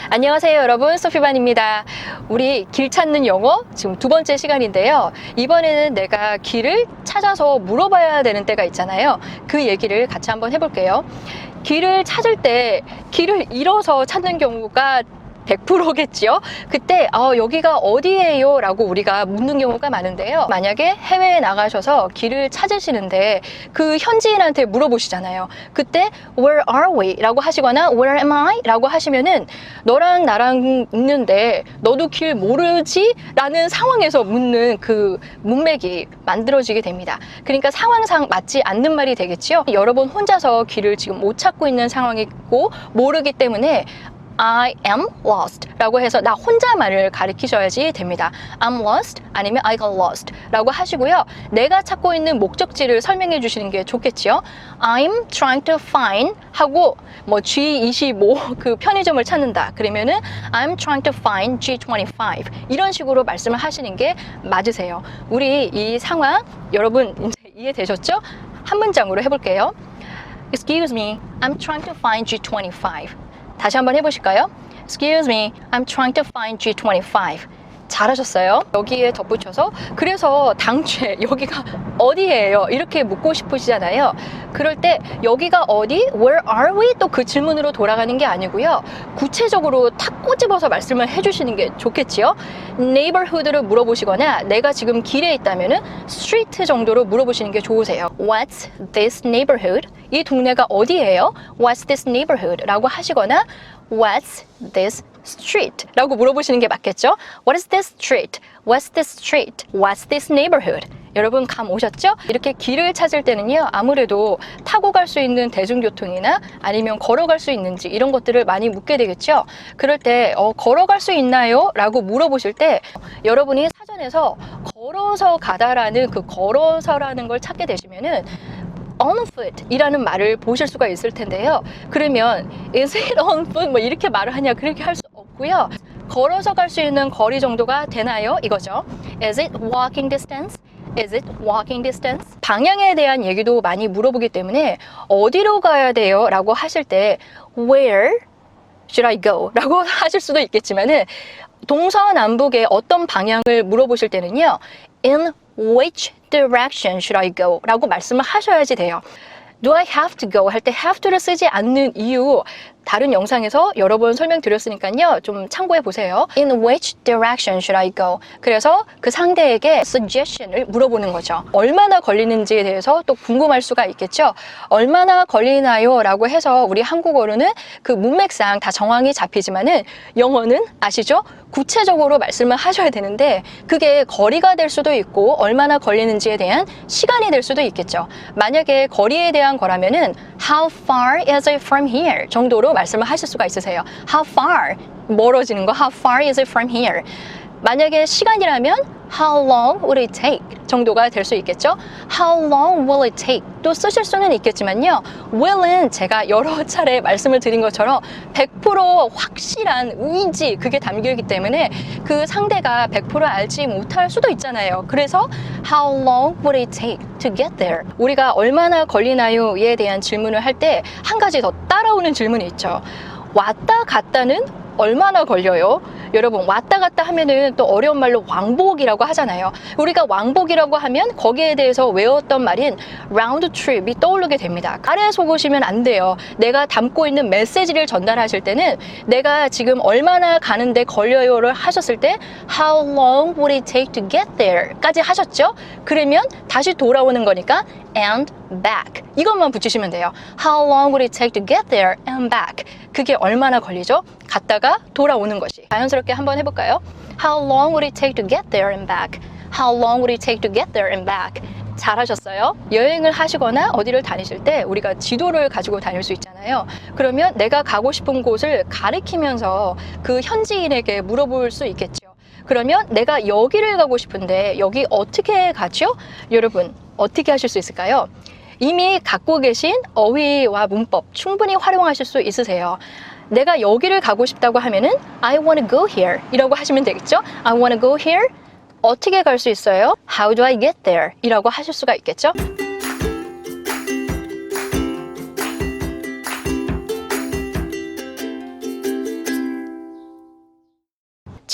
안녕하세요 여러분, 소피반입니다. 우리 길 찾는 영어 지금 두 번째 시간인데요. 이번에는 내가 길을 찾아서 물어봐야 되는 때가 있잖아요. 그 얘기를 같이 한번 해볼게요. 길을 찾을 때 길을 잃어서 찾는 경우가 100%겠지요. 그때 여기가 어디예요? 라고 우리가 묻는 경우가 많은데요. 만약에 해외에 나가셔서 길을 찾으시는데 그 현지인한테 물어보시잖아요. 그때 Where are we? 라고 하시거나 Where am I? 라고 하시면은 너랑 나랑 있는데 너도 길 모르지? 라는 상황에서 묻는 그 문맥이 만들어지게 됩니다. 그러니까 상황상 맞지 않는 말이 되겠지요. 여러분 혼자서 길을 지금 못 찾고 있는 상황이고 모르기 때문에 I am lost 라고 해서 나 혼자만을 가리키셔야지 됩니다. I'm lost 아니면 I got lost 라고 하시고요. 내가 찾고 있는 목적지를 설명해 주시는 게 좋겠지요. I'm trying to find 하고 뭐 G25 그 편의점을 찾는다. 그러면은 I'm trying to find G25 이런 식으로 말씀을 하시는 게 맞으세요. 우리 이 상황 여러분 이제 이해되셨죠? 한 문장으로 해볼게요. Excuse me, I'm trying to find G25. 다시 한번 해보실까요? Excuse me, I'm trying to find G25. 잘하셨어요. 여기에 덧붙여서 그래서 당최 여기가 어디예요? 이렇게 묻고 싶으시잖아요. 그럴 때 여기가 어디? Where are we? 또 그 질문으로 돌아가는 게 아니고요. 구체적으로 탁 꼬집어서 말씀을 해주시는 게 좋겠지요. neighborhood를 물어보시거나 내가 지금 길에 있다면은 street 정도로 물어보시는 게 좋으세요. What's this neighborhood? 이 동네가 어디예요? What's this neighborhood? 라고 하시거나 What's this street? 라고 물어보시는 게 맞겠죠? What is this street? What's this street? What's this neighborhood? 여러분 감 오셨죠? 이렇게 길을 찾을 때는요 아무래도 타고 갈 수 있는 대중교통이나 아니면 걸어갈 수 있는지 이런 것들을 많이 묻게 되겠죠. 그럴 때 걸어갈 수 있나요? 라고 물어보실 때 여러분이 사전에서 걸어서 가다라는 그 걸어서라는 걸 찾게 되시면은 on foot 이라는 말을 보실 수가 있을 텐데요. 그러면 is it on foot? 뭐 이렇게 말을 하냐 그렇게 할 수 없고요. 걸어서 갈 수 있는 거리 정도가 되나요? 이거죠. Is it walking distance? Is it walking distance? 방향에 대한 얘기도 많이 물어보기 때문에 어디로 가야 돼요? 라고 하실 때 Where should I go? 라고 하실 수도 있겠지만은 동서남북의 어떤 방향을 물어보실 때는요 In which direction should I go? 라고 말씀을 하셔야지 돼요. Do I have to go? 할 때 have to를 쓰지 않는 이유 다른 영상에서 여러 번 설명드렸으니까요. 좀 참고해 보세요. In which direction should I go? 그래서 그 상대에게 suggestion을 물어보는 거죠. 얼마나 걸리는지에 대해서 또 궁금할 수가 있겠죠. 얼마나 걸리나요? 라고 해서 우리 한국어로는 그 문맥상 다 정황이 잡히지만은 영어는 아시죠? 구체적으로 말씀을 하셔야 되는데 그게 거리가 될 수도 있고 얼마나 걸리는지에 대한 시간이 될 수도 있겠죠. 만약에 거리에 대한 거라면은 How far is it from here? 정도로 말씀을 하실 수가 있으세요. How far? 멀어지는 거. How far is it from here? 만약에 시간이라면 How long will it take? 정도가 될 수 있겠죠. How long will it take? 또 쓰실 수는 있겠지만요. will은 제가 여러 차례 말씀을 드린 것처럼 100% 확실한 의지 그게 담겨있기 때문에 그 상대가 100% 알지 못할 수도 있잖아요. 그래서 How long will it take to get there? 우리가 얼마나 걸리나요?에 대한 질문을 할 때 한 가지 더 따라오는 질문이 있죠. 왔다 갔다는 얼마나 걸려요? 여러분 왔다 갔다 하면은 또 어려운 말로 왕복이라고 하잖아요. 우리가 왕복이라고 하면 거기에 대해서 외웠던 말인 round trip이 떠오르게 됩니다. 아래 속으시면 안 돼요. 내가 담고 있는 메시지를 전달하실 때는 내가 지금 얼마나 가는데 걸려요를 하셨을 때 How long would it take to get there? 까지 하셨죠? 그러면 다시 돌아오는 거니까 and back 이것만 붙이시면 돼요. How long would it take to get there and back? 그게 얼마나 걸리죠? 갔다가 돌아오는 것이. 자연스럽게 한번 해볼까요? How long would it take to get there and back? How long would it take to get there and back? 잘하셨어요. 여행을 하시거나 어디를 다니실 때 우리가 지도를 가지고 다닐 수 있잖아요. 그러면 내가 가고 싶은 곳을 가리키면서 그 현지인에게 물어볼 수 있겠죠. 그러면 내가 여기를 가고 싶은데 여기 어떻게 가죠? 여러분 어떻게 하실 수 있을까요? 이미 갖고 계신 어휘와 문법 충분히 활용하실 수 있으세요. 내가 여기를 가고 싶다고 하면은 I want to go here 이라고 하시면 되겠죠? I want to go here. 어떻게 갈 수 있어요? How do I get there? 이라고 하실 수가 있겠죠?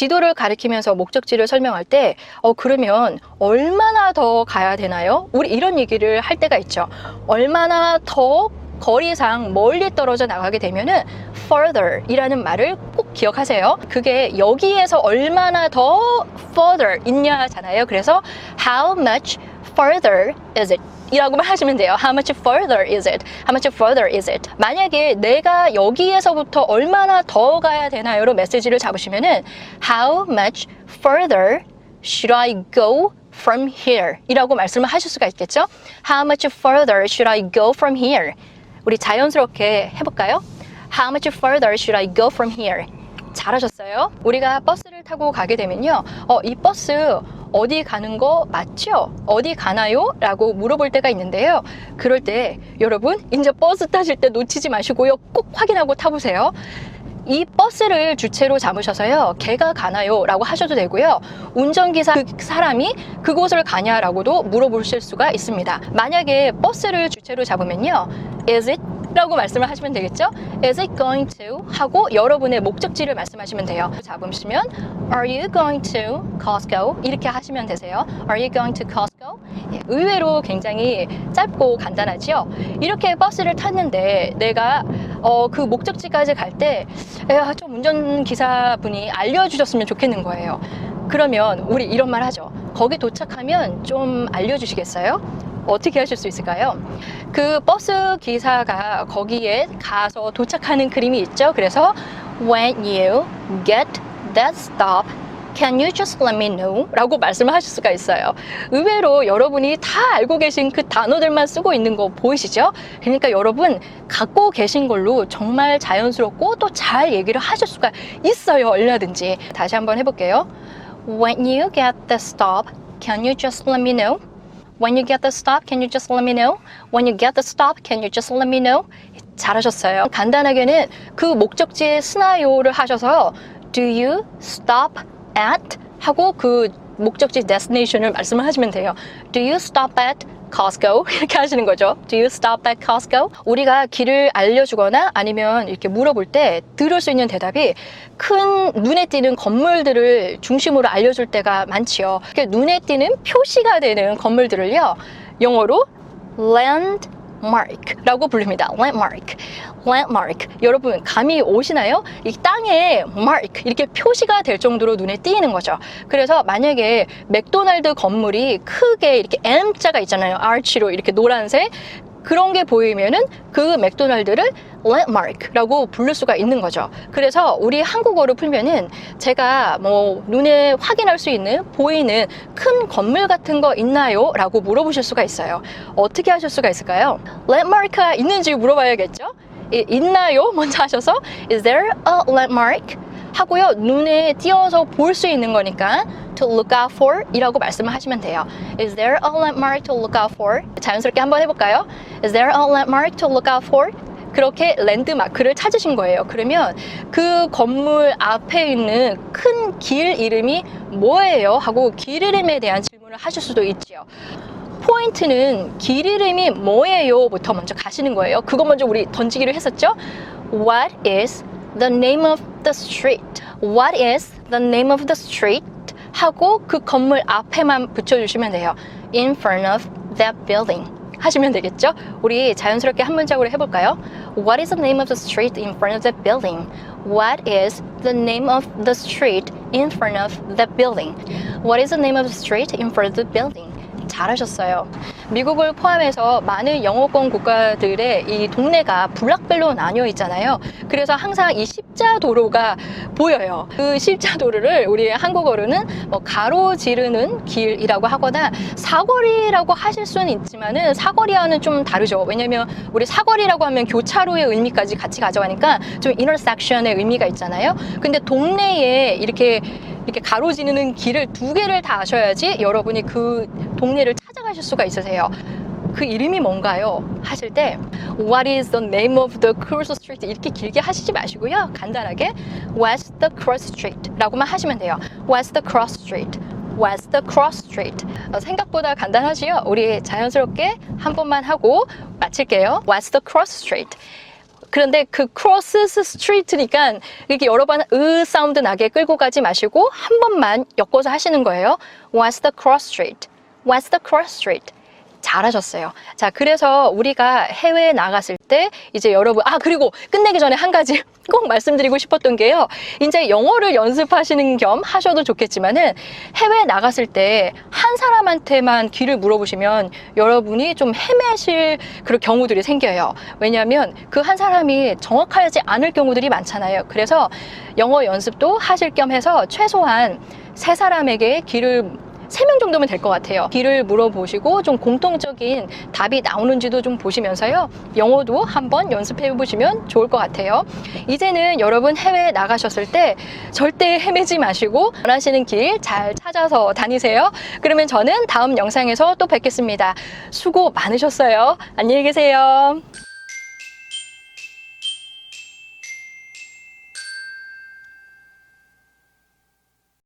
지도를 가리키면서 목적지를 설명할 때 그러면 얼마나 더 가야 되나요? 우리 이런 얘기를 할 때가 있죠. 얼마나 더 거리상 멀리 떨어져 나가게 되면은 further 이라는 말을 꼭 기억하세요. 그게 여기에서 얼마나 더 further 있냐잖아요. 그래서 how much further is it? 이라고만 하시면 돼요. How much further is it? How much further is it? 만약에 내가 여기에서부터 얼마나 더 가야 되나요로 메시지를 잡으시면은 How much further should I go from here? 이라고 말씀을 하실 수가 있겠죠? How much further should I go from here? 우리 자연스럽게 해볼까요? How much further should I go from here? 잘하셨어요. 우리가 버스를 타고 가게 되면요. 이 버스 어디 가는 거 맞죠? 어디 가나요? 라고 물어볼 때가 있는데요. 그럴 때 여러분 이제 버스 타실 때 놓치지 마시고요. 꼭 확인하고 타보세요. 이 버스를 주체로 잡으셔서요. 걔가 가나요? 라고 하셔도 되고요. 운전기사 그 사람이 그곳을 가냐라고도 물어보실 수가 있습니다. 만약에 버스를 주체로 잡으면요. Is it? 라고 말씀을 하시면 되겠죠? Is it going to? 하고 여러분의 목적지를 말씀하시면 돼요. 잡으시면 Are you going to Costco? 이렇게 하시면 되세요. Are you going to Costco? 예, 의외로 굉장히 짧고 간단하죠? 이렇게 버스를 탔는데 내가 그 목적지까지 갈 때 좀 운전기사분이 알려주셨으면 좋겠는 거예요. 그러면 우리 이런 말 하죠. 거기 도착하면 좀 알려주시겠어요? 어떻게 하실 수 있을까요? 그 버스 기사가 거기에 가서 도착하는 그림이 있죠. 그래서 When you get that stop, can you just let me know? 라고 말씀을 하실 수가 있어요. 의외로 여러분이 다 알고 계신 그 단어들만 쓰고 있는 거 보이시죠? 그러니까 여러분 갖고 계신 걸로 정말 자연스럽고 또 잘 얘기를 하실 수가 있어요. 얼마든지. 다시 한번 해볼게요. When you get the stop, can you just let me know? When you get the stop, can you just let me know? When you get the stop, can you just let me know? 잘하셨어요. 간단하게는 그 목적지의 스나요를 하셔서 Do you stop at? 하고 그 목적지 destination을 말씀을 하시면 돼요. Do you stop at Costco? 이렇게 하시는 거죠. Do you stop at Costco? 우리가 길을 알려주거나 아니면 이렇게 물어볼 때 들을 수 있는 대답이 큰 눈에 띄는 건물들을 중심으로 알려줄 때가 많지요. 눈에 띄는 표시가 되는 건물들을요. 영어로 landmark라고 부릅니다. landmark. 여러분 감이 오시나요? 이 땅에 mark 이렇게 표시가 될 정도로 눈에 띄는 거죠. 그래서 만약에 맥도날드 건물이 크게 이렇게 M자가 있잖아요. arch로 이렇게 노란색 그런 게 보이면은 그 맥도날드를 landmark라고 부를 수가 있는 거죠. 그래서 우리 한국어로 풀면은 제가 뭐 눈에 확인할 수 있는 보이는 큰 건물 같은 거 있나요? 라고 물어보실 수가 있어요. 어떻게 하실 수가 있을까요? landmark가 있는지 물어봐야겠죠? 있나요? 먼저 하셔서 Is there a landmark? 하고요. 눈에 띄어서 볼 수 있는 거니까 to look out for 이라고 말씀을 하시면 돼요. Is there a landmark to look out for? 자연스럽게 한번 해볼까요? Is there a landmark to look out for? 그렇게 랜드마크를 찾으신 거예요. 그러면 그 건물 앞에 있는 큰 길 이름이 뭐예요? 하고 길 이름에 대한 질문을 하실 수도 있지요. 포인트는 길 이름이 뭐예요? 부터 먼저 가시는 거예요. 그거 먼저 우리 던지기로 했었죠? What is the name of the street? What is the name of the street? 하고 그 건물 앞에만 붙여주시면 돼요. In front of that building. 하시면 되겠죠? 우리 자연스럽게 한 문장으로 해볼까요? What is the name of the street in front of that building? What is the name of the street in front of that building? What is the name of the street in front of the building? 잘하셨어요. 미국을 포함해서 많은 영어권 국가들의 이 동네가 블락별로 나뉘어 있잖아요. 그래서 항상 이 십자도로가 보여요. 그 십자도로를 우리 한국어로는 뭐 가로지르는 길이라고 하거나 사거리라고 하실 수는 있지만은 사거리와는 좀 다르죠. 왜냐면 우리 사거리라고 하면 교차로의 의미까지 같이 가져가니까 좀 intersection의 의미가 있잖아요. 근데 동네에 이렇게 가로지르는 길을 두 개를 다 아셔야지 여러분이 그 동네를 찾아가실 수가 있으세요. 그 이름이 뭔가요? 하실 때 What is the name of the cross street? 이렇게 길게 하시지 마시고요. 간단하게 What's the cross street? 라고만 하시면 돼요. What's the cross street? What's the cross street? 생각보다 간단하지요? 우리 자연스럽게 한 번만 하고 마칠게요. What's the cross street? 그런데 그 crosses street니까 이렇게 여러 번 사운드 나게 끌고 가지 마시고 한 번만 엮어서 하시는 거예요. What's the cross street? What's the cross street? 잘하셨어요. 자, 그래서 우리가 해외에 나갔을 때 이제 여러분, 그리고 끝내기 전에 한 가지 꼭 말씀드리고 싶었던 게요. 이제 영어를 연습하시는 겸 하셔도 좋겠지만은 해외에 나갔을 때 한 사람한테만 길을 물어보시면 여러분이 좀 헤매실 그런 경우들이 생겨요. 왜냐하면 그 한 사람이 정확하지 않을 경우들이 많잖아요. 그래서 영어 연습도 하실 겸 해서 최소한 3사람에게 길을 3명 정도면 될 것 같아요. 길을 물어보시고 좀 공통적인 답이 나오는지도 좀 보시면서요. 영어도 한번 연습해 보시면 좋을 것 같아요. 이제는 여러분 해외에 나가셨을 때 절대 헤매지 마시고 원하시는 길 잘 찾아서 다니세요. 그러면 저는 다음 영상에서 또 뵙겠습니다. 수고 많으셨어요. 안녕히 계세요.